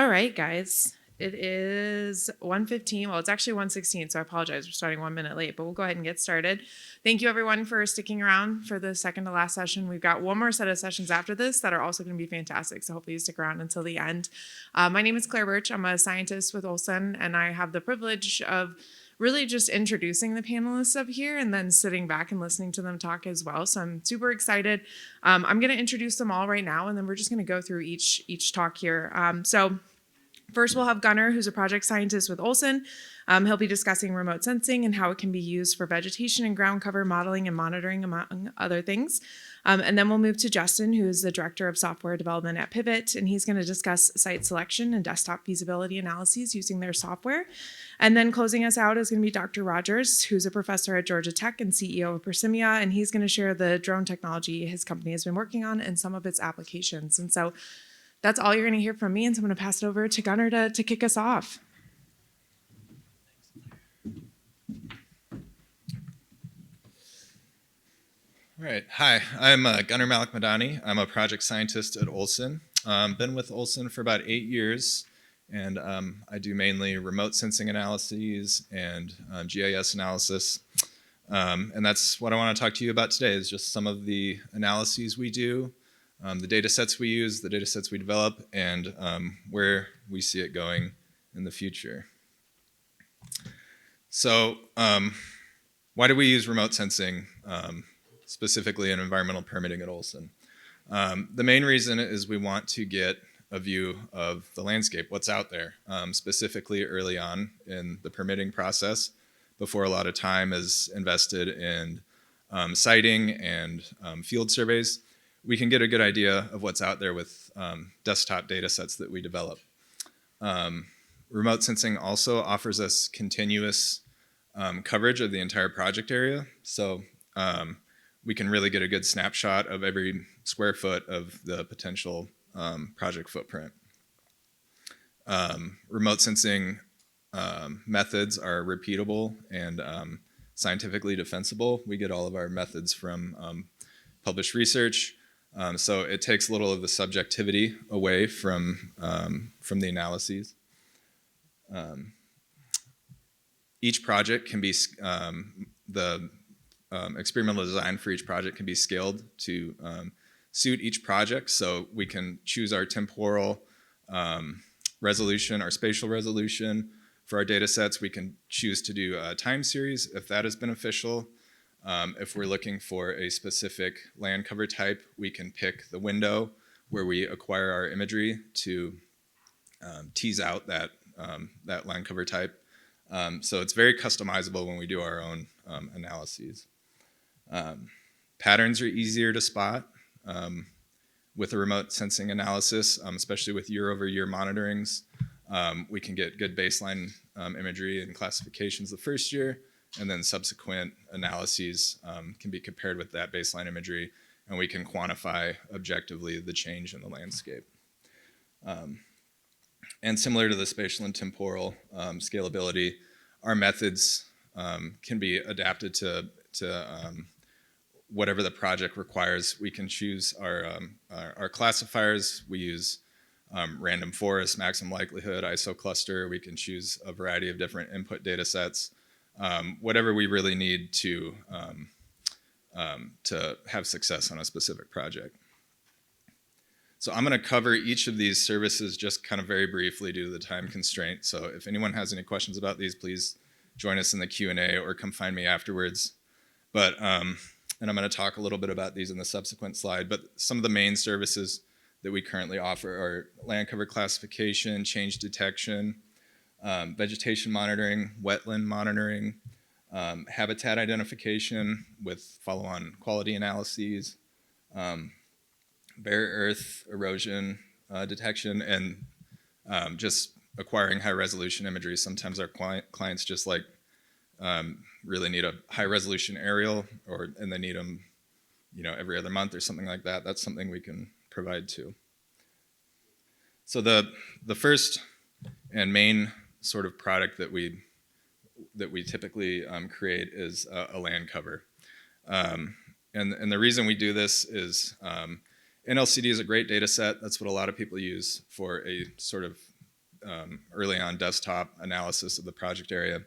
All right, guys. It is 1:15. Well, it's actually 1:16, so I apologize. We're starting 1 minute late, but we'll go ahead and get started. Thank you, everyone, for sticking around for the second to last session. We've got one more set of sessions after this that are also going to be fantastic, so hopefully you stick around until the end. My name is Claire Burch. I'm a scientist with Olsson, and I have the privilege of really just introducing the panelists up here and then sitting back and listening to them talk as well. So I'm super excited. I'm going to introduce them all right now, and then we're just going to go through each talk here. First, we'll have Gunnar, who's a project scientist with Olsson. He'll be discussing remote sensing and how it can be used for vegetation and ground cover modeling and monitoring, among other things. And then we'll move to Justin, who is the director of software development at Pivvot, and he's going to discuss site selection and desktop feasibility analyses using their software. And then closing us out is going to be Dr. Rogers, who's a professor at Georgia Tech and CEO of Persimia, and he's going to share the drone technology his company has been working on and some of its applications. And so that's all you're going to hear from me, and so I'm going to pass it over to Gunnar to kick us off. All right. Hi, I'm Gunnar Malek-Madani. I'm a project scientist at Olsson. Been with Olsson for about 8 years, and I do mainly remote sensing analyses and GIS analysis. And that's what I want to talk to you about today, is just some of the analyses we do, the data sets we use, the data sets we develop, and where we see it going in the future. So why do we use remote sensing, specifically in environmental permitting at Olsson? The main reason is we want to get a view of the landscape, what's out there, specifically early on in the permitting process, before a lot of time is invested in siting and field surveys. We can get a good idea of what's out there with desktop data sets that we develop. Remote sensing also offers us continuous coverage of the entire project area. So we can really get a good snapshot of every square foot of the potential project footprint. Remote sensing methods are repeatable and scientifically defensible. We get all of our methods from published research. So it takes a little of the subjectivity away from the analyses. Each project can be, the experimental design for each project can be scaled to suit each project. So we can choose our temporal resolution, our spatial resolution. For our data sets, we can choose to do a time series if that is beneficial. If we're looking for a specific land cover type, we can pick the window where we acquire our imagery to tease out that land cover type. So it's very customizable when we do our own analyses. Patterns are easier to spot with a remote sensing analysis, especially with year-over-year monitorings. We can get good baseline imagery and classifications the first year, and then subsequent analyses can be compared with that baseline imagery, and we can quantify objectively the change in the landscape. And similar to the spatial and temporal scalability, our methods can be adapted to whatever the project requires. We can choose our classifiers. We use random forest, maximum likelihood, isocluster. We can choose a variety of different input data sets. Whatever we really need to have success on a specific project. So I'm going to cover each of these services just kind of very briefly due to the time constraint. So if anyone has any questions about these, please join us in the Q&A or come find me afterwards. But and I'm going to talk a little bit about these in the subsequent slide. But some of the main services that we currently offer are land cover classification, change detection, vegetation monitoring, wetland monitoring, habitat identification with follow-on quality analyses, bare earth erosion detection, and just acquiring high-resolution imagery. Sometimes our clients just really need a high-resolution aerial, and they need them, every other month or something like that. That's something we can provide too. So the first and main sort of product that we typically create is a land cover. And the reason we do this is NLCD is a great data set. That's what a lot of people use for a sort of early on desktop analysis of the project area.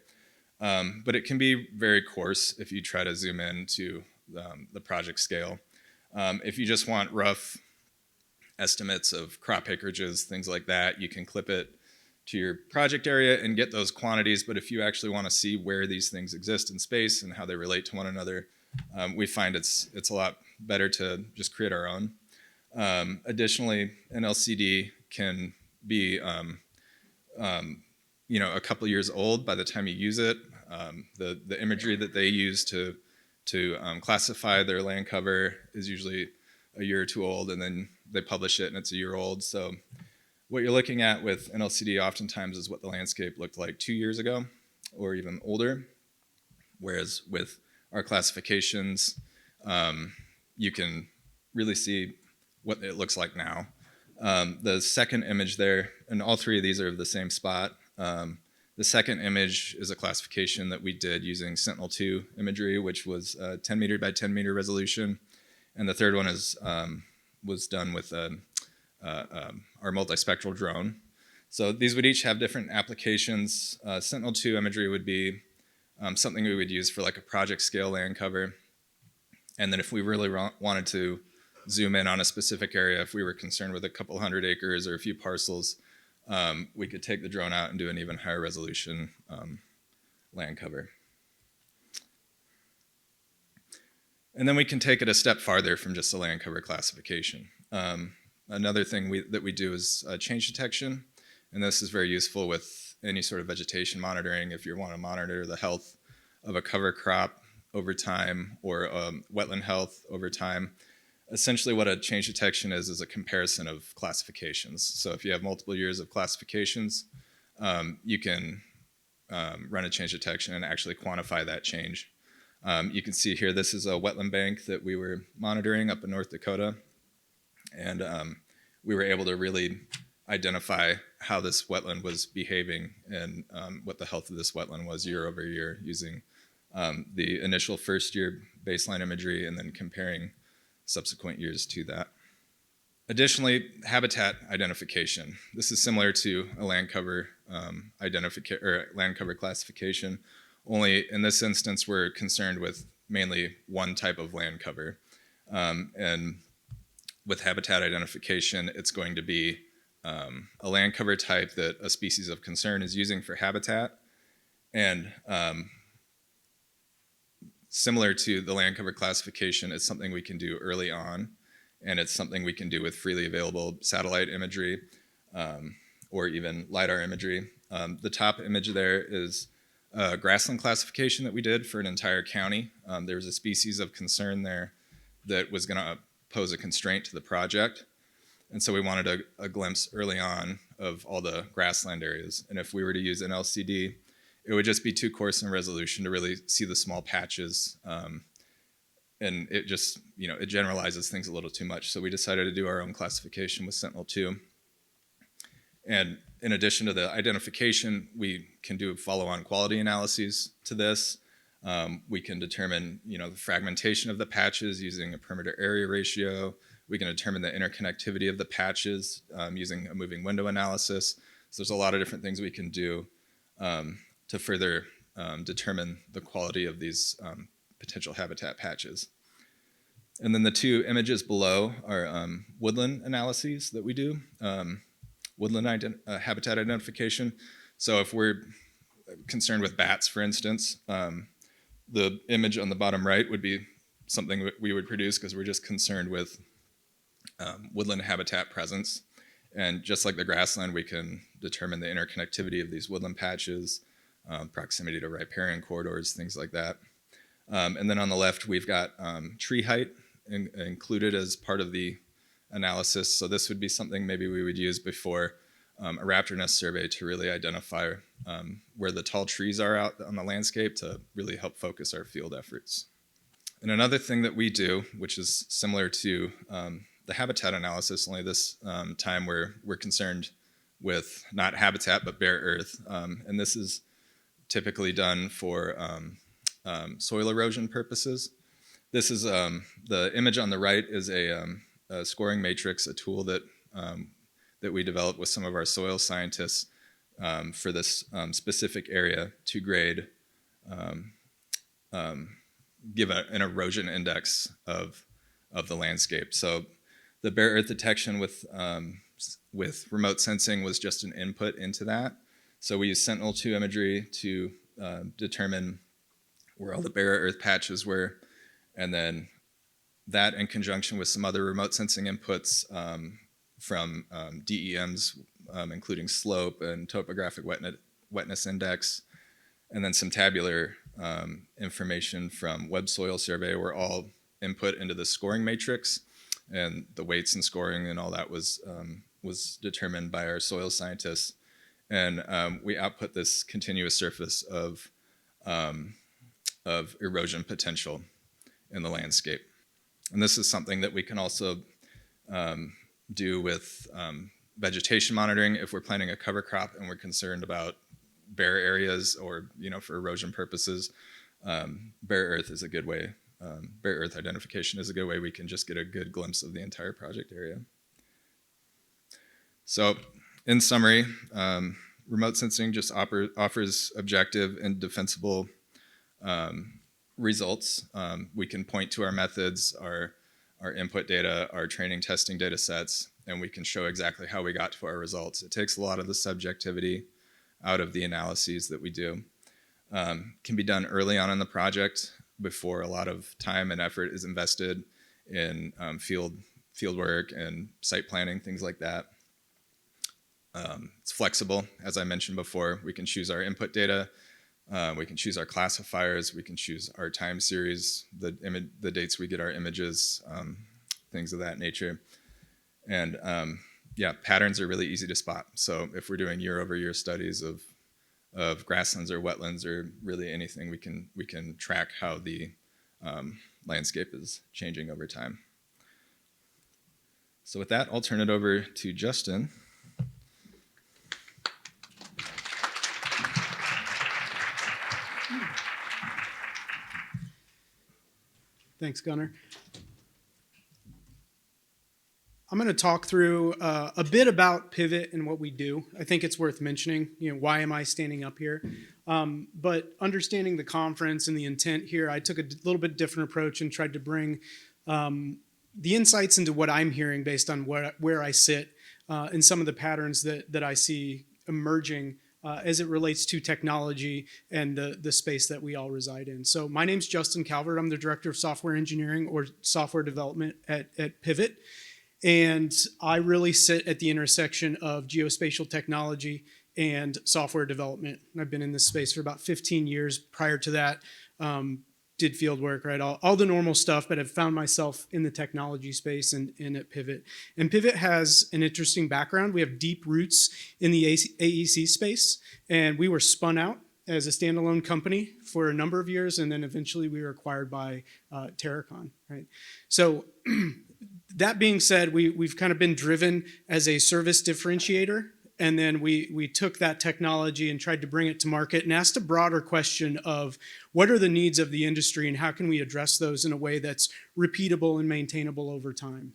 But it can be very coarse if you try to zoom in to the project scale. If you just want rough estimates of crop acreages, things like that, you can clip it to your project area and get those quantities. But if you actually want to see where these things exist in space and how they relate to one another, we find it's a lot better to just create our own. Additionally, an LCD can be a couple years old by the time you use it. The imagery that they use to classify their land cover is usually a year or two old, and then they publish it and it's a year old. So what you're looking at with an LCD oftentimes is what the landscape looked like 2 years ago or even older. Whereas with our classifications, you can really see what it looks like now. The second image there, and all three of these are of the same spot. The second image is a classification that we did using Sentinel-2 imagery, which was 10 meter by 10 meter resolution. And the third one was done with our multispectral drone. So these would each have different applications. Sentinel-2 imagery would be something we would use for like a project scale land cover. And then if we really wanted to zoom in on a specific area, if we were concerned with a couple hundred acres or a few parcels, we could take the drone out and do an even higher resolution land cover. And then we can take it a step farther from just a land cover classification. Another thing that we do is change detection, and this is very useful with any sort of vegetation monitoring. If you want to monitor the health of a cover crop over time or wetland health over time, essentially what a change detection is a comparison of classifications. So if you have multiple years of classifications, you can run a change detection and actually quantify that change. You can see here, this is a wetland bank that we were monitoring up in North Dakota. And we were able to really identify how this wetland was behaving and what the health of this wetland was year over year using the initial first year baseline imagery and then comparing subsequent years to that. Additionally, habitat identification. This is similar to a land cover land cover classification, only in this instance we're concerned with mainly one type of land cover. And with habitat identification, it's going to be a land cover type that a species of concern is using for habitat. And similar to the land cover classification, it's something we can do early on, and it's something we can do with freely available satellite imagery or even LiDAR imagery. The top image there is a grassland classification that we did for an entire county. There was a species of concern there that was going to pose a constraint to the project. And so we wanted a glimpse early on of all the grassland areas. And if we were to use an LCD, it would just be too coarse in resolution to really see the small patches. And it just, it generalizes things a little too much. So we decided to do our own classification with Sentinel-2. And in addition to the identification, we can do follow-on quality analyses to this. We can determine, the fragmentation of the patches using a perimeter area ratio. We can determine the interconnectivity of the patches using a moving window analysis. So there's a lot of different things we can do to further determine the quality of these potential habitat patches. And then the two images below are woodland analyses that we do, woodland habitat identification. So if we're concerned with bats, for instance, the image on the bottom right would be something that we would produce because we're just concerned with woodland habitat presence. And just like the grassland, we can determine the interconnectivity of these woodland patches, proximity to riparian corridors, things like that. And then on the left, we've got tree height included as part of the analysis. So this would be something maybe we would use before a raptor nest survey to really identify where the tall trees are out on the landscape to really help focus our field efforts. And another thing that we do, which is similar to the habitat analysis, only this time we're concerned with not habitat but bare earth. And this is typically done for soil erosion purposes. This is the image on the right is a scoring matrix, a tool that we developed with some of our soil scientists for this specific area to grade, give an erosion index of the landscape. So the bare earth detection with remote sensing was just an input into that. So we used Sentinel-2 imagery to determine where all the bare earth patches were, and then that in conjunction with some other remote sensing inputs from DEMs, including slope and topographic wetness index, and then some tabular information from web soil survey were all input into the scoring matrix, and the weights and scoring and all that was determined by our soil scientists. And we output this continuous surface of erosion potential in the landscape. And this is something that we can also do with vegetation monitoring if we're planting a cover crop and we're concerned about bare areas or, for erosion purposes. Bare earth is a good way. Bare earth identification is a good way we can just get a good glimpse of the entire project area. So in summary, remote sensing just offers objective and defensible results. We can point to our methods, our input data, our training testing data sets, and we can show exactly how we got to our results. It takes a lot of the subjectivity out of the analyses that we do. Can be done early on in the project before a lot of time and effort is invested in field work and site planning, things like that. It's flexible, as I mentioned before. We can choose our input data, we can choose our classifiers, we can choose our time series, the dates we get our images, things of that nature. And yeah, patterns are really easy to spot. So if we're doing year-over-year studies of grasslands or wetlands or really anything, we can track how the landscape is changing over time. So with that, I'll turn it over to Justin. Thanks, Gunnar. I'm going to talk through a bit about Pivvot and what we do. I think it's worth mentioning, why am I standing up here? But understanding the conference and the intent here, I took a little bit different approach and tried to bring the insights into what I'm hearing based on where I sit and some of the patterns that I see emerging as it relates to technology and the space that we all reside in. So my name's Justin Calvert. I'm the Director of Software Engineering or Software Development at Pivvot. And I really sit at the intersection of geospatial technology and software development. I've been in this space for about 15 years. Prior to that, did field work, right? All the normal stuff, but I've found myself in the technology space and at Pivvot. And Pivvot has an interesting background. We have deep roots in the AEC space, and we were spun out as a standalone company for a number of years, and then eventually we were acquired by Terracon, right? So that being said, we've kind of been driven as a service differentiator, and then we took that technology and tried to bring it to market and asked a broader question of what are the needs of the industry and how can we address those in a way that's repeatable and maintainable over time.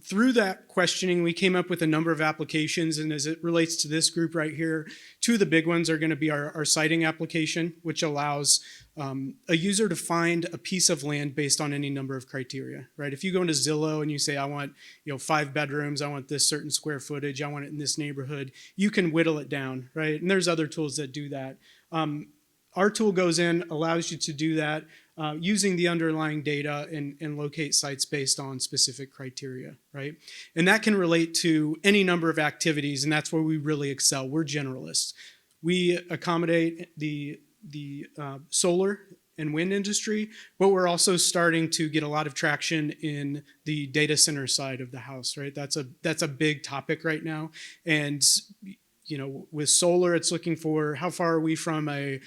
Through that questioning, we came up with a number of applications, and as it relates to this group right here, two of the big ones are going to be our siting application, which allows a user to find a piece of land based on any number of criteria, right? If you go into Zillow and you say, I want 5 bedrooms, I want this certain square footage, I want it in this neighborhood, you can whittle it down, right? And there's other tools that do that. Our tool goes in, allows you to do that using the underlying data and locate sites based on specific criteria, right? And that can relate to any number of activities, and that's where we really excel. We're generalists. We accommodate the solar and wind industry, but we're also starting to get a lot of traction in the data center side of the house, right? That's a big topic right now. And with solar, it's looking for how far are we from a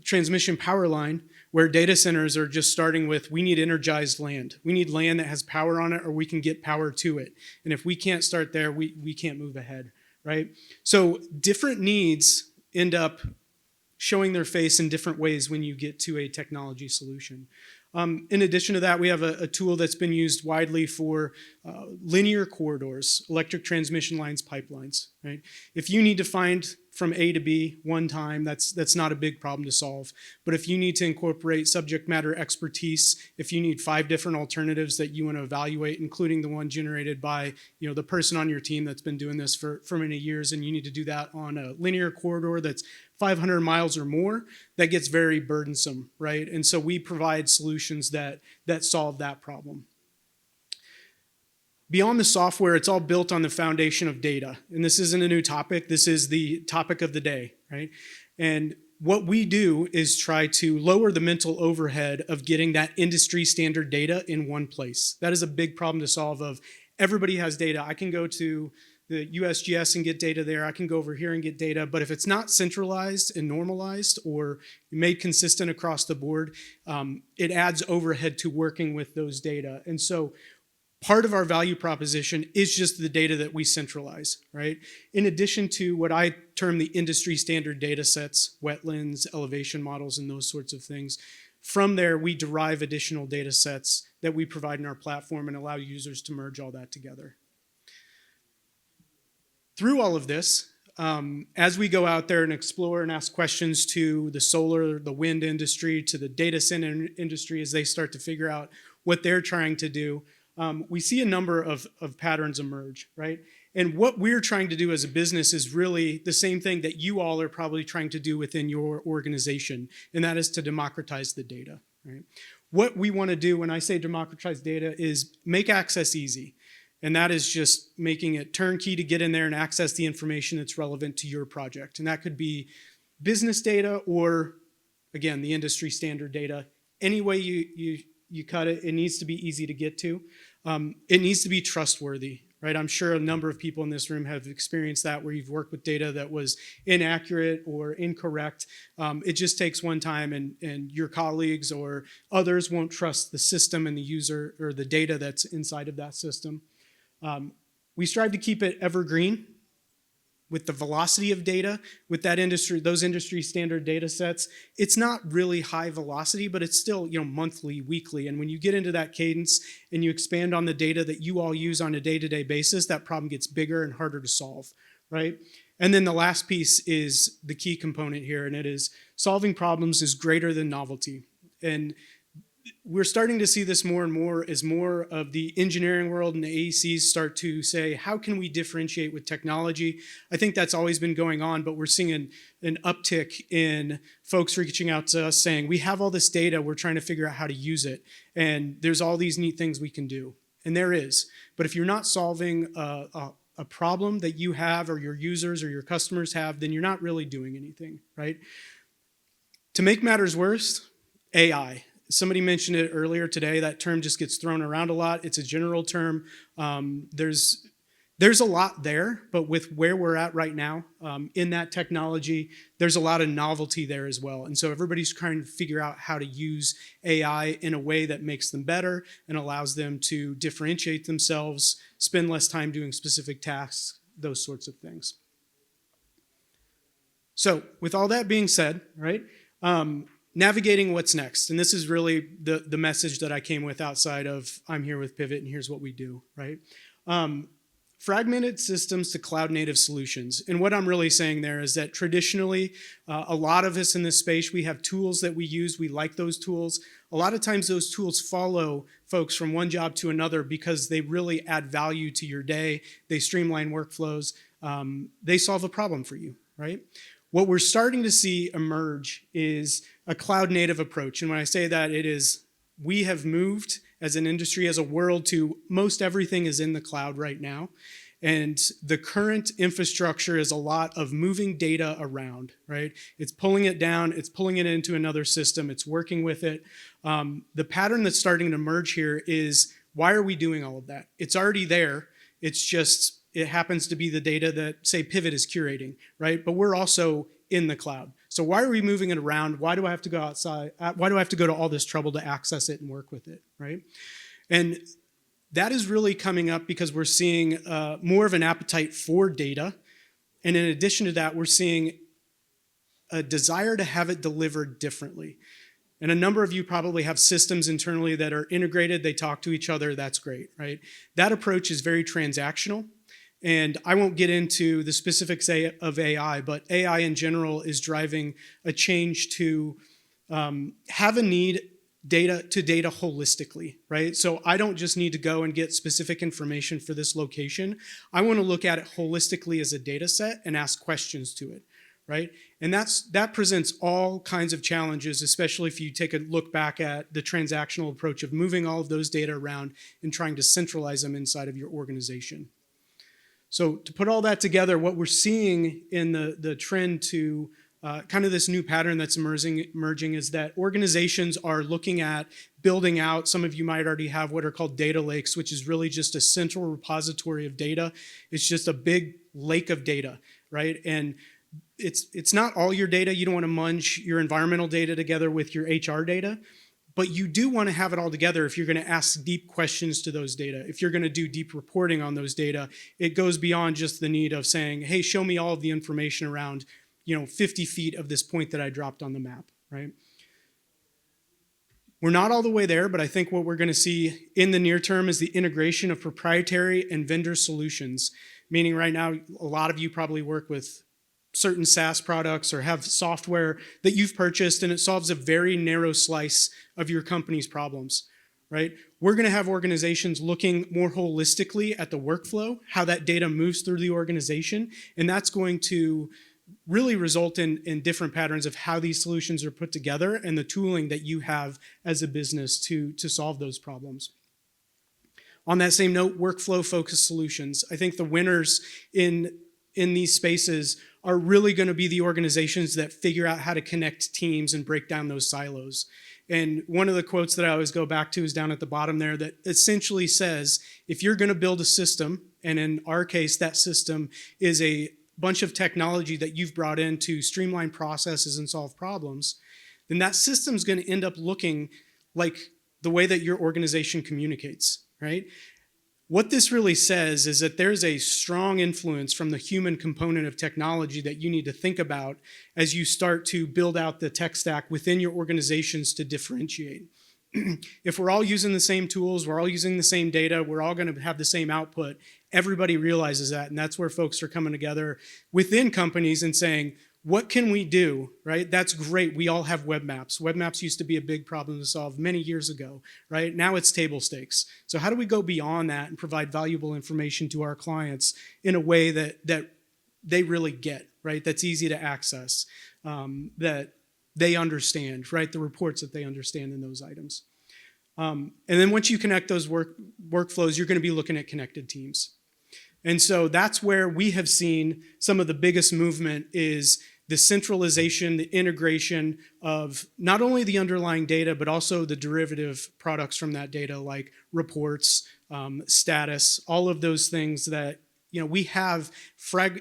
transmission power line, where data centers are just starting with, we need energized land. We need land that has power on it, or we can get power to it. And if we can't start there, we can't move ahead, right? So different needs end up showing their face in different ways when you get to a technology solution. In addition to that, we have a tool that's been used widely for linear corridors, electric transmission lines, pipelines, right? If you need to find from A to B one time, that's not a big problem to solve. But if you need to incorporate subject matter expertise, if you need 5 different alternatives that you want to evaluate, including the one generated by the person on your team that's been doing this for many years, and you need to do that on a linear corridor that's 500 miles or more, that gets very burdensome, right? And so we provide solutions that solve that problem. Beyond the software, it's all built on the foundation of data. And this isn't a new topic. This is the topic of the day, right? And what we do is try to lower the mental overhead of getting that industry standard data in one place. That is a big problem to solve. Of everybody has data. I can go to the USGS and get data there. I can go over here and get data. But if it's not centralized and normalized or made consistent across the board, it adds overhead to working with those data. And so part of our value proposition is just the data that we centralize, right? In addition to what I term the industry standard data sets, wetlands, elevation models, and those sorts of things. From there, we derive additional data sets that we provide in our platform and allow users to merge all that together. Through all of this, as we go out there and explore and ask questions to the solar, the wind industry, to the data center industry as they start to figure out what they're trying to do, we see a number of patterns emerge, right? And what we're trying to do as a business is really the same thing that you all are probably trying to do within your organization, and that is to democratize the data, right? What we want to do when I say democratize data is make access easy. And that is just making it turnkey to get in there and access the information that's relevant to your project. And that could be business data or, again, the industry standard data. Any way you cut it, it needs to be easy to get to. It needs to be trustworthy, right? I'm sure a number of people in this room have experienced that, where you've worked with data that was inaccurate or incorrect. It just takes one time, and your colleagues or others won't trust the system and the user or the data that's inside of that system. We strive to keep it evergreen with the velocity of data, with those industry standard data sets. It's not really high velocity, but it's still monthly, weekly. And when you get into that cadence and you expand on the data that you all use on a day-to-day basis, that problem gets bigger and harder to solve, right? And then the last piece is the key component here, and it is solving problems is greater than novelty. And we're starting to see this more and more as more of the engineering world and the AECs start to say, how can we differentiate with technology? I think that's always been going on, but we're seeing an uptick in folks reaching out to us saying, we have all this data, we're trying to figure out how to use it, and there's all these neat things we can do. And there is. But if you're not solving a problem that you have or your users or your customers have, then you're not really doing anything, right? To make matters worse, AI. Somebody mentioned it earlier today. That term just gets thrown around a lot. It's a general term. There's a lot there, but with where we're at right now in that technology, there's a lot of novelty there as well. And so everybody's trying to figure out how to use AI in a way that makes them better and allows them to differentiate themselves, spend less time doing specific tasks, those sorts of things. So with all that being said, right, navigating what's next. And this is really the message that I came with outside of I'm here with Pivvot and here's what we do, right? Fragmented systems to cloud native solutions. And what I'm really saying there is that traditionally, a lot of us in this space, we have tools that we use. We like those tools. A lot of times those tools follow folks from one job to another because they really add value to your day. They streamline workflows. They solve a problem for you, right? What we're starting to see emerge is a cloud native approach. And when I say that, it is we have moved as an industry, as a world, to most everything is in the cloud right now. And the current infrastructure is a lot of moving data around, right? It's pulling it down, it's pulling it into another system, it's working with it. The pattern that's starting to emerge here is, why are we doing all of that? It's already there. It's just, it happens to be the data that, say, Pivvot is curating, right? But we're also in the cloud. So why are we moving it around? Why do I have to go outside? Why do I have to go to all this trouble to access it and work with it, right? And that is really coming up because we're seeing more of an appetite for data. And in addition to that, we're seeing a desire to have it delivered differently. And a number of you probably have systems internally that are integrated. They talk to each other. That's great, right? That approach is very transactional. And I won't get into the specifics of AI, but AI in general is driving a change to have a need data holistically, right? So I don't just need to go and get specific information for this location. I want to look at it holistically as a data set and ask questions to it, right? And that presents all kinds of challenges, especially if you take a look back at the transactional approach of moving all of those data around and trying to centralize them inside of your organization. So to put all that together, what we're seeing in the trend to kind of this new pattern that's emerging is that organizations are looking at building out, some of you might already have what are called data lakes, which is really just a central repository of data. It's just a big lake of data, right? And it's not all your data. You don't want to munch your environmental data together with your HR data, but you do want to have it all together if you're going to ask deep questions to those data. If you're going to do deep reporting on those data, it goes beyond just the need of saying, hey, show me all of the information around 50 feet of this point that I dropped on the map, right? We're not all the way there, but I think what we're going to see in the near term is the integration of proprietary and vendor solutions, meaning right now, a lot of you probably work with certain SaaS products or have software that you've purchased and it solves a very narrow slice of your company's problems, right? We're going to have organizations looking more holistically at the workflow, how that data moves through the organization, and that's going to really result in different patterns of how these solutions are put together and the tooling that you have as a business to solve those problems. On that same note, workflow-focused solutions. I think the winners in these spaces are really going to be the organizations that figure out how to connect teams and break down those silos. And one of the quotes that I always go back to is down at the bottom there that essentially says, if you're going to build a system, and in our case, that system is a bunch of technology that you've brought in to streamline processes and solve problems, then that system's going to end up looking like the way that your organization communicates, right? What this really says is that there's a strong influence from the human component of technology that you need to think about as you start to build out the tech stack within your organizations to differentiate. If we're all using the same tools, we're all using the same data, we're all going to have the same output, everybody realizes that, and that's where folks are coming together within companies and saying, what can we do, right? That's great. We all have web maps. Web maps used to be a big problem to solve many years ago, right? Now it's table stakes. So how do we go beyond that and provide valuable information to our clients in a way that they really get, right? That's easy to access, that they understand, right? The reports that they understand in those items. And then once you connect those workflows, you're going to be looking at connected teams. And so that's where we have seen some of the biggest movement is the centralization, the integration of not only the underlying data, but also the derivative products from that data, like reports, status, all of those things that we have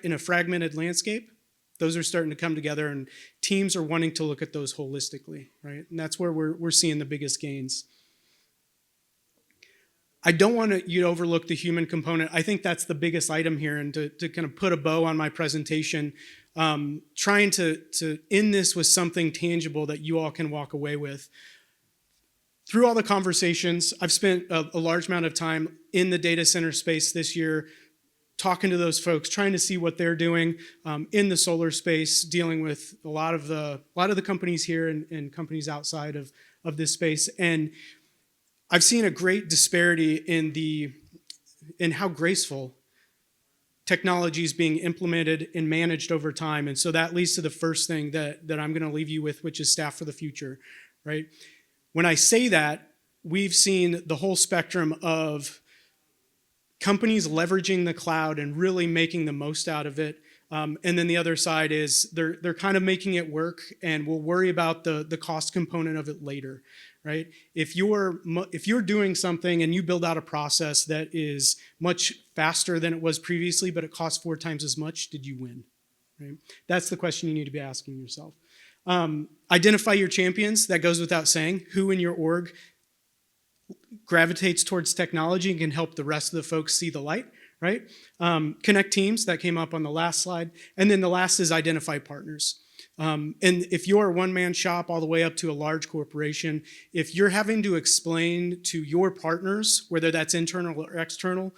in a fragmented landscape. Those are starting to come together, and teams are wanting to look at those holistically, right? And that's where we're seeing the biggest gains. I don't want you to overlook the human component. I think that's the biggest item here, and to kind of put a bow on my presentation, trying to end this with something tangible that you all can walk away with. Through all the conversations, I've spent a large amount of time in the data center space this year, talking to those folks, trying to see what they're doing in the solar space, dealing with a lot of the companies here and companies outside of this space. And I've seen a great disparity in how graceful technology is being implemented and managed over time. And so that leads to the first thing that I'm going to leave you with, which is staff for the future, right? When I say that, we've seen the whole spectrum of companies leveraging the cloud and really making the most out of it. And then the other side is they're kind of making it work, and we'll worry about the cost component of it later, right? If you're doing something and you build out a process that is much faster than it was previously, but it costs 4 times as much, did you win? Right? That's the question you need to be asking yourself. Identify your champions. That goes without saying. Who in your org gravitates towards technology and can help the rest of the folks see the light, right? Connect teams, that came up on the last slide. And then the last is identify partners. And if you're a one-man shop all the way up to a large corporation, if you're having to explain to your partners, whether that's internal or external,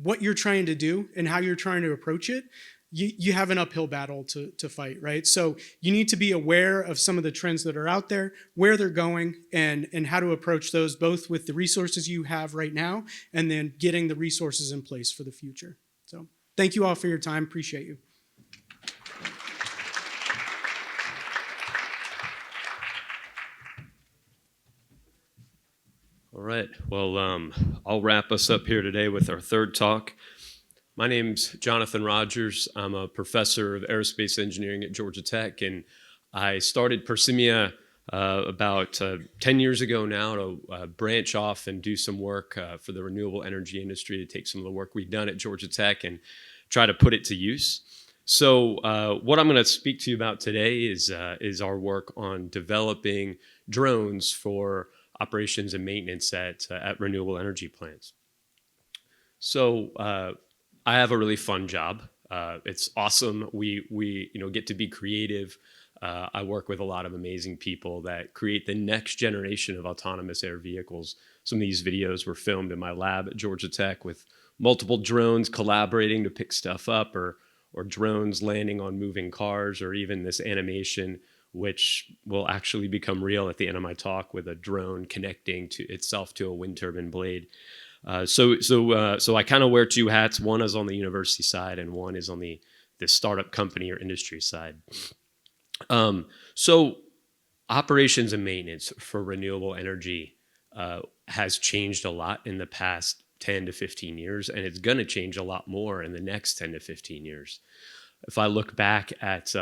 what you're trying to do and how you're trying to approach it, you have an uphill battle to fight, right? So you need to be aware of some of the trends that are out there, where they're going, and how to approach those, both with the resources you have right now and then getting the resources in place for the future. So thank you all for your time. Appreciate you. All right, well, I'll wrap us up here today with our third talk. My name's Jonathan Rogers. I'm a professor of aerospace engineering at Georgia Tech, and I started Persimia about 10 years ago now to branch off and do some work for the renewable energy industry, to take some of the work we've done at Georgia Tech and try to put it to use. So what I'm going to speak to you about today is our work on developing drones for operations and maintenance at renewable energy plants. So I have a really fun job. It's awesome. We get to be creative. I work with a lot of amazing people that create the next generation of autonomous air vehicles. Some of these videos were filmed in my lab at Georgia Tech with multiple drones collaborating to pick stuff up, or drones landing on moving cars, or even this animation which will actually become real at the end of my talk, with a drone connecting to itself to a wind turbine blade. So I kind of wear two hats. One is on the university side, and one is on the startup company or industry side. So operations and maintenance for renewable energy has changed a lot in the past 10 to 15 years, and it's going to change a lot more in the next 10 to 15 years. If I look back at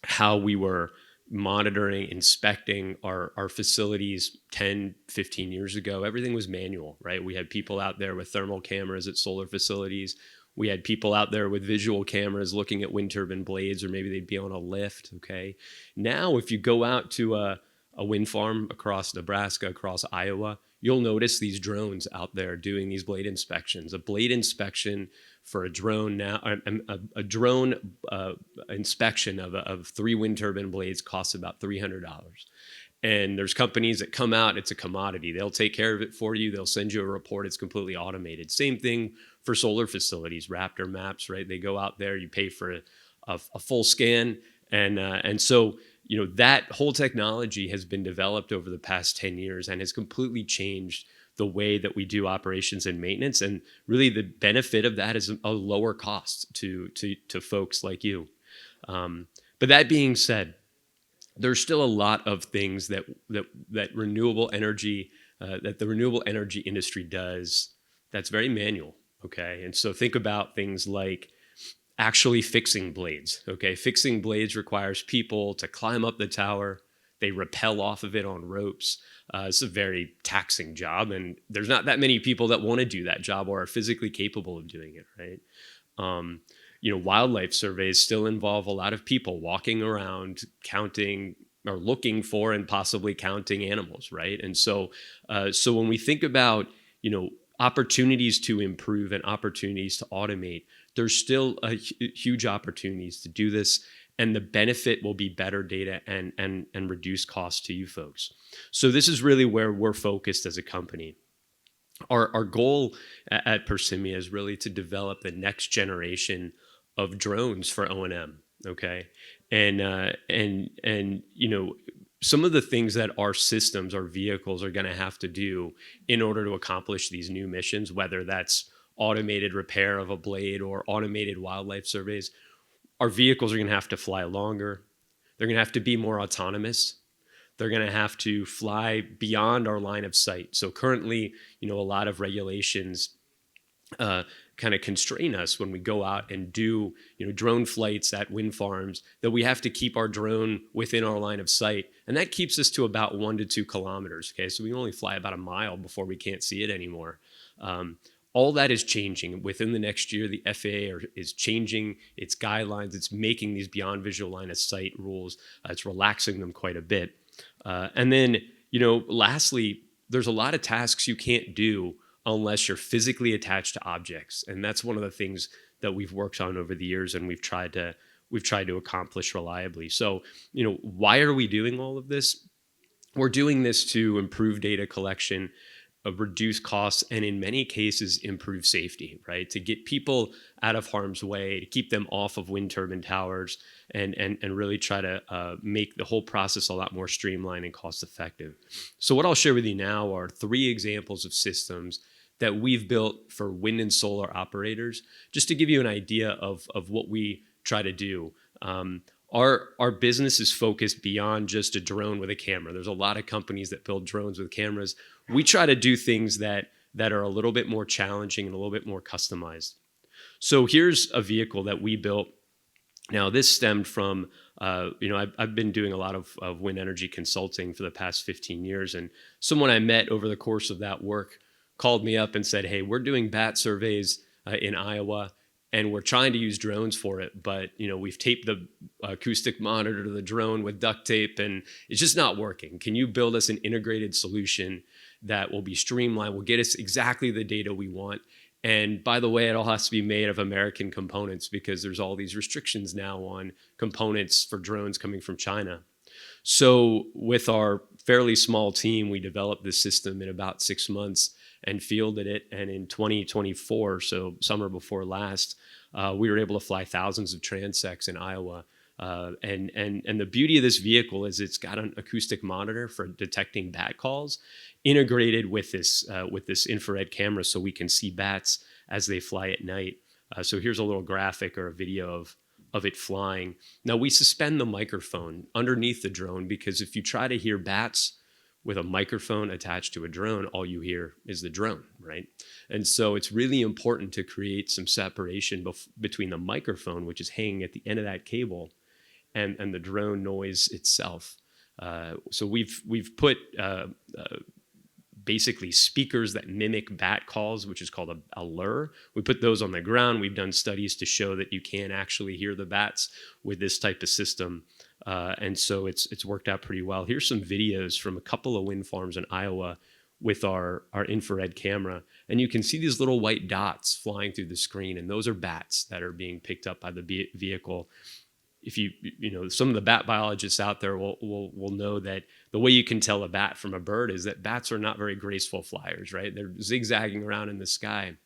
how we were monitoring, inspecting our facilities 10, 15 years ago, everything was manual, right? We had people out there with thermal cameras at solar facilities. We had people out there with visual cameras looking at wind turbine blades, or maybe they'd be on a lift, okay? Now, if you go out to a wind farm across Nebraska, across Iowa, you'll notice these drones out there doing these blade inspections. A blade inspection for a drone now, a drone inspection of 3 wind turbine blades costs about $300. And there's companies that come out, it's a commodity. They'll take care of it for you. They'll send you a report. It's completely automated. Same thing for solar facilities, Raptor maps, right? They go out there, you pay for a full scan. And so, that whole technology has been developed over the past 10 years and has completely changed the way that we do operations and maintenance. And really the benefit of that is a lower cost to folks like you. But that being said, there's still a lot of things that renewable energy, that the renewable energy industry does that's very manual, okay? And so think about things like actually fixing blades, okay? Fixing blades requires people to climb up the tower. They rappel off of it on ropes. It's a very taxing job, and there's not that many people that want to do that job or are physically capable of doing it, right? Wildlife surveys still involve a lot of people walking around counting or looking for and possibly counting animals, right? And so when we think about, opportunities to improve and opportunities to automate, there's still huge opportunities to do this, and the benefit will be better data and reduced costs to you folks. So this is really where we're focused as a company. Our goal at Persimia is really to develop the next generation of drones for O&M, okay? And some of the things that our systems, our vehicles are gonna have to do in order to accomplish these new missions, whether that's automated repair of a blade or automated wildlife surveys, our vehicles are gonna have to fly longer. They're gonna have to be more autonomous. They're gonna have to fly beyond our line of sight. So currently, a lot of regulations kind of constrain us when we go out and do drone flights at wind farms, that we have to keep our drone within our line of sight, and that keeps us to about 1 to 2 kilometers. Okay, so we only fly about a mile before we can't see it anymore. All that is changing. Within the next year, the FAA is changing its guidelines. It's making these beyond visual line of sight rules. It's relaxing them quite a bit. And then, lastly, there's a lot of tasks you can't do unless you're physically attached to objects. And that's one of the things that we've worked on over the years, and we've tried to accomplish reliably. So, why are we doing all of this? We're doing this to improve data collection reduce costs, and in many cases improve safety, right? To get people out of harm's way, to keep them off of wind turbine towers, and really try to make the whole process a lot more streamlined and cost effective. So what I'll share with you now are 3 examples of systems that we've built for wind and solar operators, just to give you an idea of what we try to do. Our business is focused beyond just a drone with a camera. There's a lot of companies that build drones with cameras. We try to do things that are a little bit more challenging and a little bit more customized. So here's a vehicle that we built. Now this stemmed from, I've been doing a lot of wind energy consulting for the past 15 years, and someone I met over the course of that work called me up and said, hey, we're doing bat surveys in Iowa, and we're trying to use drones for it, but we've taped the acoustic monitor to the drone with duct tape, and it's just not working. Can you build us an integrated solution that will be streamlined, will get us exactly the data we want? And by the way, it all has to be made of American components because there's all these restrictions now on components for drones coming from China. So with our fairly small team, we developed this system in about 6 months and fielded it. And in 2024, so summer before last, we were able to fly thousands of transects in Iowa. And the beauty of this vehicle is it's got an acoustic monitor for detecting bat calls, integrated with this infrared camera, so we can see bats as they fly at night. So here's a little graphic or a video of it flying. Now we suspend the microphone underneath the drone because if you try to hear bats with a microphone attached to a drone, all you hear is the drone, right? And so it's really important to create some separation between the microphone, which is hanging at the end of that cable, and the drone noise itself. So we've put basically speakers that mimic bat calls, which is called a lure. We put those on the ground. We've done studies to show that you can actually hear the bats with this type of system. And so it's worked out pretty well. Here's some videos from a couple of wind farms in Iowa with our infrared camera. And you can see these little white dots flying through the screen. And those are bats that are being picked up by the vehicle. If some of the bat biologists out there will know that the way you can tell a bat from a bird is that bats are not very graceful flyers, right? They're zigzagging around in the sky.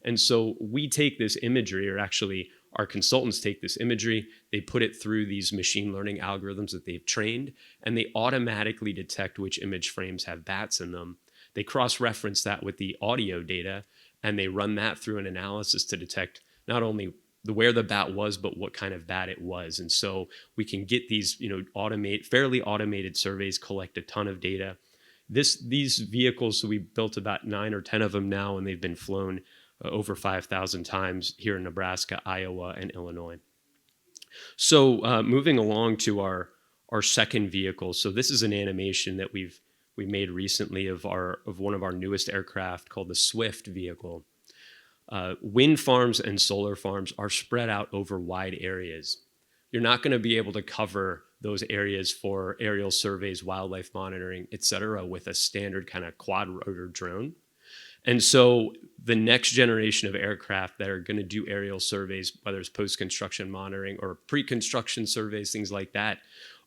And so we take this imagery, or actually our consultants take this imagery, they put it through these machine learning algorithms that they've trained, and they automatically detect which image frames have bats in them. They cross-reference that with the audio data, and they run that through an analysis to detect not only where the bat was, but what kind of bat it was. And so we can get these, fairly automated surveys, collect a ton of data. These vehicles, so we built about 9 or 10 of them now, and they've been flown over 5,000 times here in Nebraska, Iowa, and Illinois. So moving along to our second vehicle. So this is an animation that we made recently of one of our newest aircraft called the Swift vehicle. Wind farms and solar farms are spread out over wide areas. You're not going to be able to cover those areas for aerial surveys, wildlife monitoring, et cetera, with a standard kind of quad rotor drone. And so the next generation of aircraft that are going to do aerial surveys, whether it's post-construction monitoring or pre-construction surveys, things like that,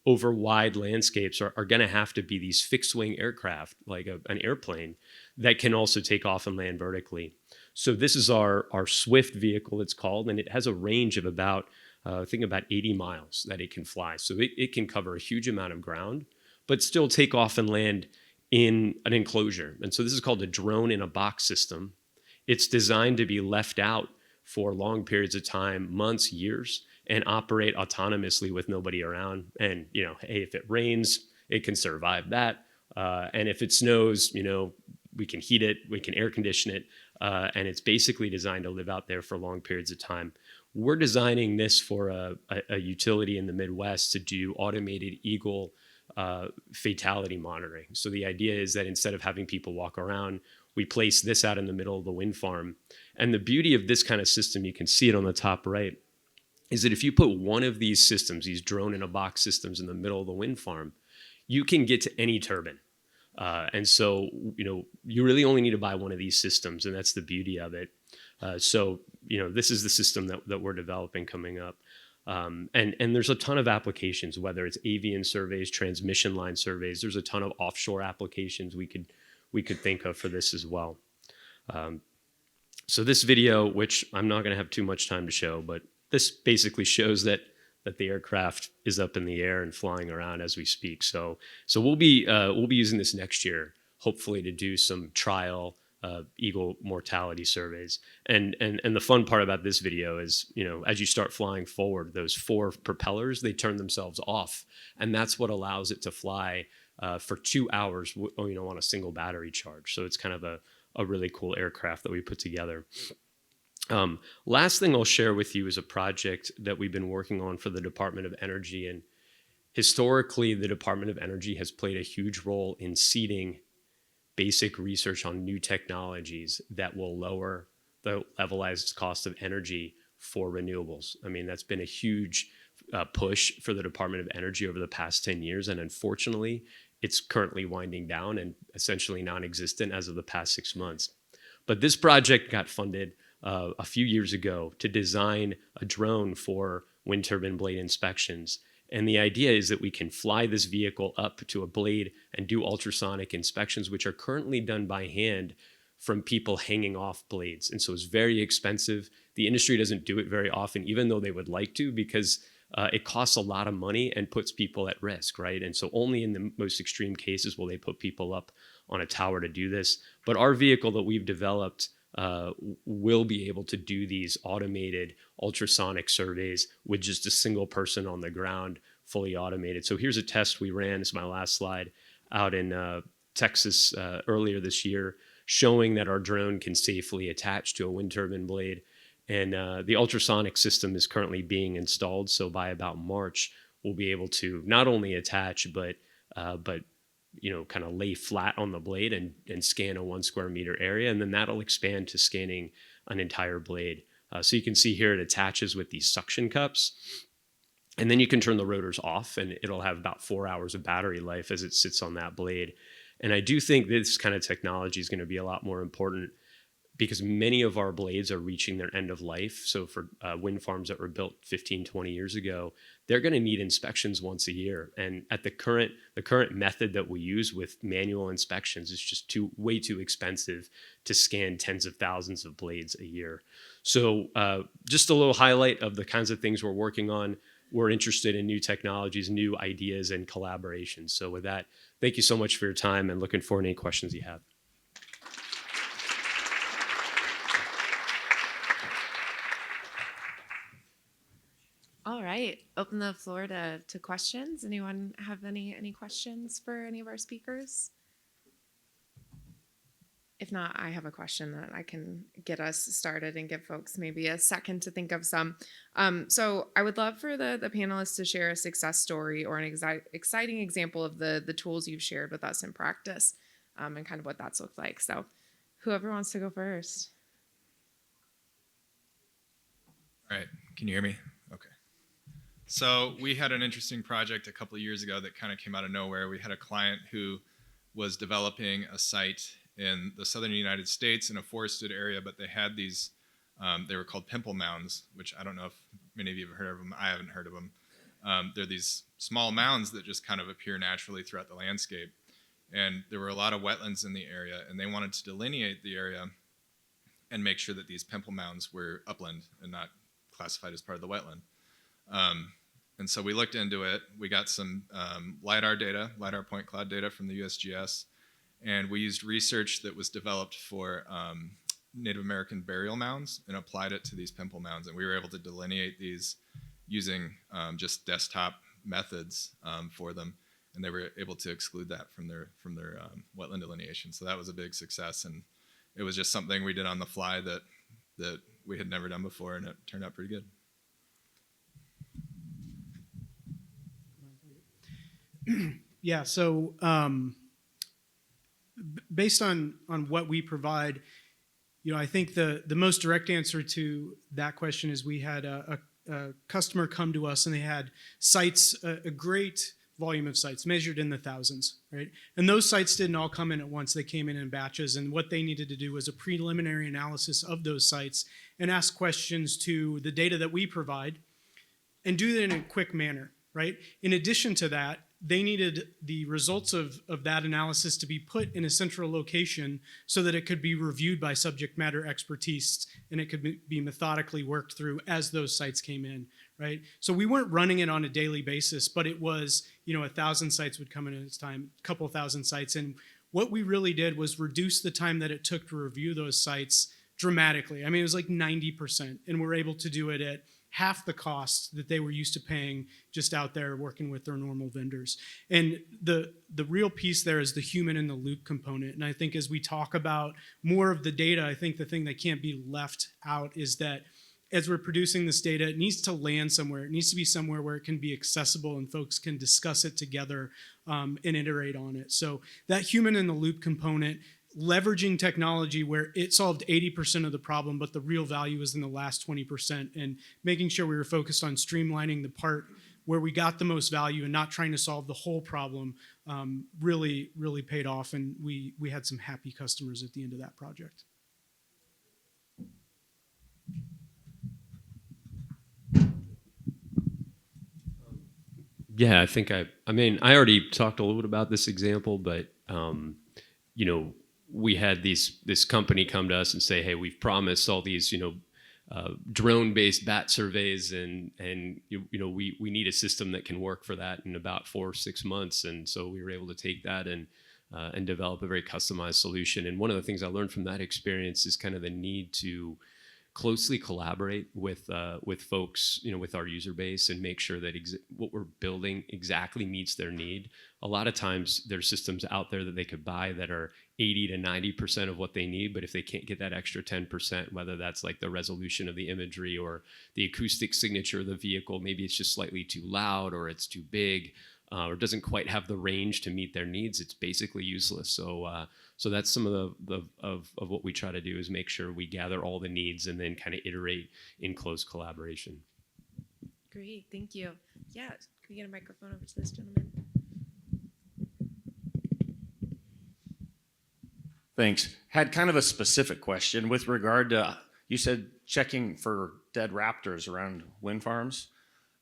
over wide landscapes are going to have to be these fixed-wing aircraft, like an airplane, that can also take off and land vertically. So this is our Swift vehicle, it's called, and it has a range of about 80 miles that it can fly. So it can cover a huge amount of ground, but still take off and land in an enclosure. And so this is called a drone in a box system. It's designed to be left out for long periods of time, months, years, and operate autonomously with nobody around. And, hey, if it rains, it can survive that. And if it snows, we can heat it, we can air condition it, and it's basically designed to live out there for long periods of time. We're designing this for a utility in the Midwest to do automated eagle fatality monitoring. So the idea is that instead of having people walk around, we place this out in the middle of the wind farm. And the beauty of this kind of system, you can see it on the top right, is that if you put one of these systems, these drone in a box systems, in the middle of the wind farm, you can get to any turbine. And so, you really only need to buy one of these systems, and that's the beauty of it. So, this is the system that we're developing coming up. And there's a ton of applications, whether it's avian surveys, transmission line surveys. There's a ton of offshore applications we we could think of for this as well. So this video, which I'm not going to have too much time to show, but this basically shows that the aircraft is up in the air and flying around as we speak. So we'll be using this next year, hopefully, to do some trial eagle mortality surveys. And the fun part about this video is, as you start flying forward, those 4 propellers, they turn themselves off, and that's what allows it to fly for 2 hours, on a single battery charge. So it's kind of a really cool aircraft that we put together. Last thing I'll share with you is a project that we've been working on for the Department of Energy. And historically, the Department of Energy has played a huge role in seeding basic research on new technologies that will lower the levelized cost of energy for renewables. I mean, that's been a huge push for the Department of Energy over the past 10 years. And unfortunately, it's currently winding down and essentially non-existent as of the past 6 months. But this project got funded a few years ago to design a drone for wind turbine blade inspections. And the idea is that we can fly this vehicle up to a blade and do ultrasonic inspections, which are currently done by hand from people hanging off blades. And so it's very expensive. The industry doesn't do it very often, even though they would like to, because it costs a lot of money and puts people at risk, right? And so only in the most extreme cases will they put people up on a tower to do this. But our vehicle that we've developed will be able to do these automated ultrasonic surveys with just a single person on the ground, fully automated. So here's a test we ran, this is my last slide, out in Texas earlier this year, showing that our drone can safely attach to a wind turbine blade. And the ultrasonic system is currently being installed. So by about March, we'll be able to not only attach, but kind of lay flat on the blade and scan a 1 square meter area. And then that'll expand to scanning an entire blade. So you can see here it attaches with these suction cups. And then you can turn the rotors off and it'll have about 4 hours of battery life as it sits on that blade. And I do think this kind of technology is going to be a lot more important because many of our blades are reaching their end of life. So for wind farms that were built 15, 20 years ago, they're going to need inspections once a year. And at the current method that we use with manual inspections is just way too expensive to scan tens of thousands of blades a year. So just a little highlight of the kinds of things we're working on. We're interested in new technologies, new ideas, and collaborations. So with that, thank you so much for your time and looking forward to any questions you have. All right, open the floor to questions. Anyone have any questions for any of our speakers? If not, I have a question that I can get us started and give folks maybe a second to think of some. So I would love for the panelists to share a success story or an exciting example of the tools you've shared with us in practice and kind of what that's looked like. So whoever wants to go first. All right, can you hear me? Okay. So we had an interesting project a couple of years ago that kind of came out of nowhere. We had a client who was developing a site in the southern United States in a forested area, but they had these, they were called pimple mounds, which I don't know if many of you have heard of them. I haven't heard of them. They're these small mounds that just kind of appear naturally throughout the landscape. And there were a lot of wetlands in the area, and they wanted to delineate the area and make sure that these pimple mounds were upland and not classified as part of the wetland. And so we looked into it. We got some LiDAR point cloud data from the USGS, and we used research that was developed for Native American burial mounds and applied it to these pimple mounds. And we were able to delineate these using just desktop methods for them. And they were able to exclude that from their wetland delineation. So that was a big success. And it was just something we did on the fly that we had never done before, and it turned out pretty good. Yeah, so based on what we provide, I think the most direct answer to that question is we had a customer come to us and they had sites, a great volume of sites measured in the thousands, right? And those sites didn't all come in at once. They came in batches, and what they needed to do was a preliminary analysis of those sites and ask questions to the data that we provide and do that in a quick manner, right? In addition to that, they needed the results of that analysis to be put in a central location so that it could be reviewed by subject matter expertise and it could be methodically worked through as those sites came in, right? So we weren't running it on a daily basis, but it was, 1,000 sites would come in at its time, a couple thousand sites. And what we really did was reduce the time that it took to review those sites dramatically. I mean, it was like 90%, and we're able to do it at half the cost that they were used to paying just out there working with their normal vendors. And the real piece there is the human in the loop component. And I think as we talk about more of the data, I think the thing that can't be left out is that as we're producing this data, it needs to land somewhere. It needs to be somewhere where it can be accessible and folks can discuss it together and iterate on it. So that human in the loop component, leveraging technology where it solved 80% of the problem, but the real value is in the last 20%, and making sure we were focused on streamlining the part where we got the most value and not trying to solve the whole problem really, really paid off. And we had some happy customers at the end of that project. Yeah, I think I already talked a little bit about this example, but we had this company come to us and say, hey, we've promised all these drone-based bat surveys, and we need a system that can work for that in about 4 or 6 months. And so we were able to take that and develop a very customized solution. And one of the things I learned from that experience is kind of the need to closely collaborate with folks, with our user base, and make sure that what we're building exactly meets their need. A lot of times there's systems out there that they could buy that are 80 to 90% of what they need, but if they can't get that extra 10%, whether that's like the resolution of the imagery or the acoustic signature of the vehicle, maybe it's just slightly too loud or it's too big, or doesn't quite have the range to meet their needs, it's basically useless. So that's some of of what we try to do, is make sure we gather all the needs and then kind of iterate in close collaboration. Great, thank you. Yeah, can we get a microphone over to this gentleman? Thanks. Had kind of a specific question with regard to, you said checking for dead raptors around wind farms.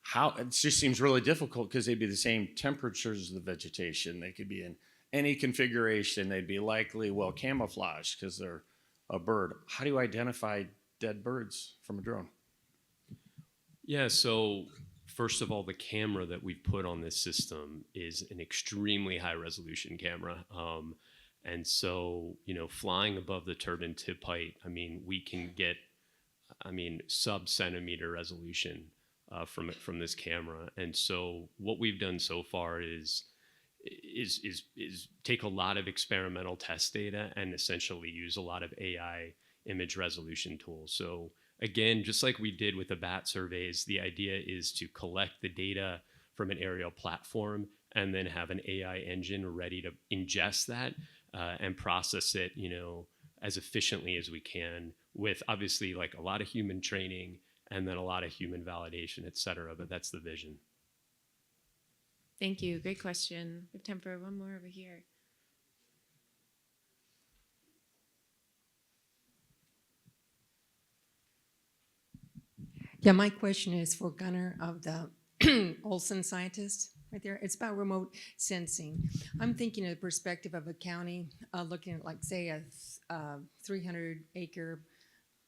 How, it just seems really difficult because they'd be the same temperatures as the vegetation. They could be in any configuration. They'd be likely well camouflaged because they're a bird. How do you identify dead birds from a drone? Yeah, so first of all, the camera that we've put on this system is an extremely high resolution camera. And so, flying above the turbine tip height, we can get, sub-centimeter resolution from this camera. And so what we've done so far is take a lot of experimental test data and essentially use a lot of AI image resolution tools. So again, just like we did with the bat surveys, the idea is to collect the data from an aerial platform and then have an AI engine ready to ingest that and process it, as efficiently as we can, with obviously like a lot of human training and then a lot of human validation, et cetera. But that's the vision. Thank you. Great question. We have time for one more over here. Yeah, my question is for Gunnar of the Olsson scientist right there. It's about remote sensing. I'm thinking of the perspective of a county looking at, like, say, a 300-acre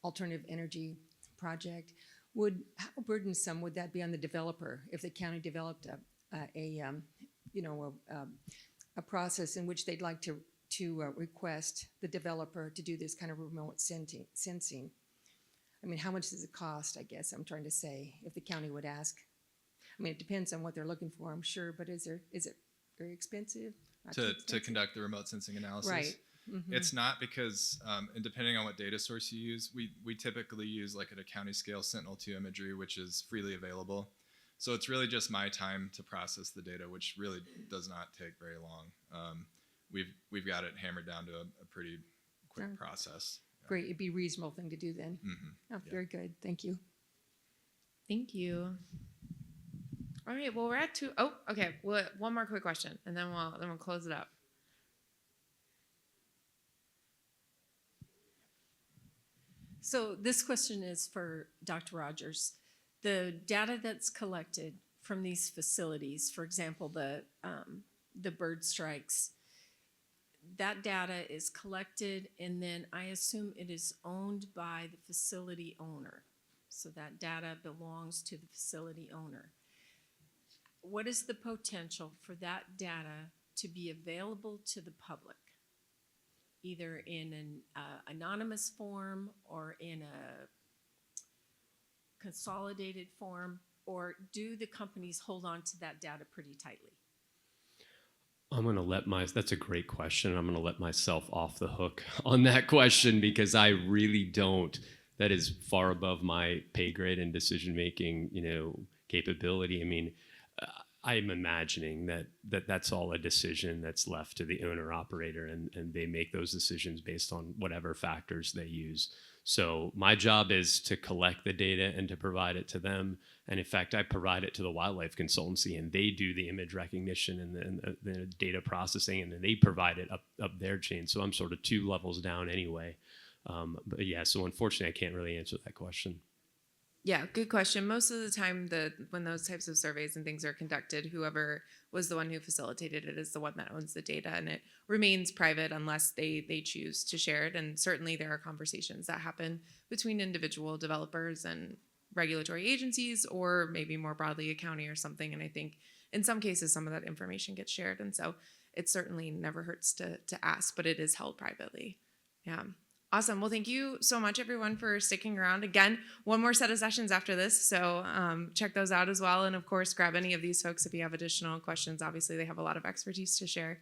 alternative energy project. How burdensome would that be on the developer if the county developed a process in which they'd like to request the developer to do this kind of remote sensing? How much does it cost, I guess I'm trying to say, if the county would ask? It depends on what they're looking for, I'm sure, but is it very expensive? To conduct the remote sensing analysis? Right. Mm-hmm. It's not, because, and depending on what data source you use, we typically use like at a county scale Sentinel-2 imagery, which is freely available. So it's really just my time to process the data, which really does not take very long. We've got it hammered down to a pretty quick process. Great, it'd be a reasonable thing to do then. Mm-hmm. Very good, thank you. Thank you. All right, well, we're at 2. Oh, okay. Well, one more quick question, and then we'll close it up. So this question is for Dr. Rogers. The data that's collected from these facilities, for example, the bird strikes, that data is collected and then I assume it is owned by the facility owner. So that data belongs to the facility owner. What is the potential for that data to be available to the public, either in an anonymous form or in a consolidated form, or do the companies hold on to that data pretty tightly? That's a great question. I'm going to let myself off the hook on that question because I really don't. That is far above my pay grade and decision-making, capability. I mean, I'm imagining that's all a decision that's left to the owner operator, and they make those decisions based on whatever factors they use. So my job is to collect the data and to provide it to them. And in fact, I provide it to the wildlife consultancy, and they do the image recognition and the data processing, and then they provide it up their chain. So I'm sort of 2 levels down anyway. But yeah, so unfortunately, I can't really answer that question. Yeah, good question. Most of the time, when those types of surveys and things are conducted, whoever was the one who facilitated it is the one that owns the data, and it remains private unless they choose to share it. And certainly there are conversations that happen between individual developers and regulatory agencies, or maybe more broadly a county or something. And I think in some cases, some of that information gets shared. And so it certainly never hurts to ask, but it is held privately. Yeah. Awesome. Well, thank you so much, everyone, for sticking around. Again, one more set of sessions after this, so check those out as well. And of course, grab any of these folks if you have additional questions. Obviously, they have a lot of expertise to share.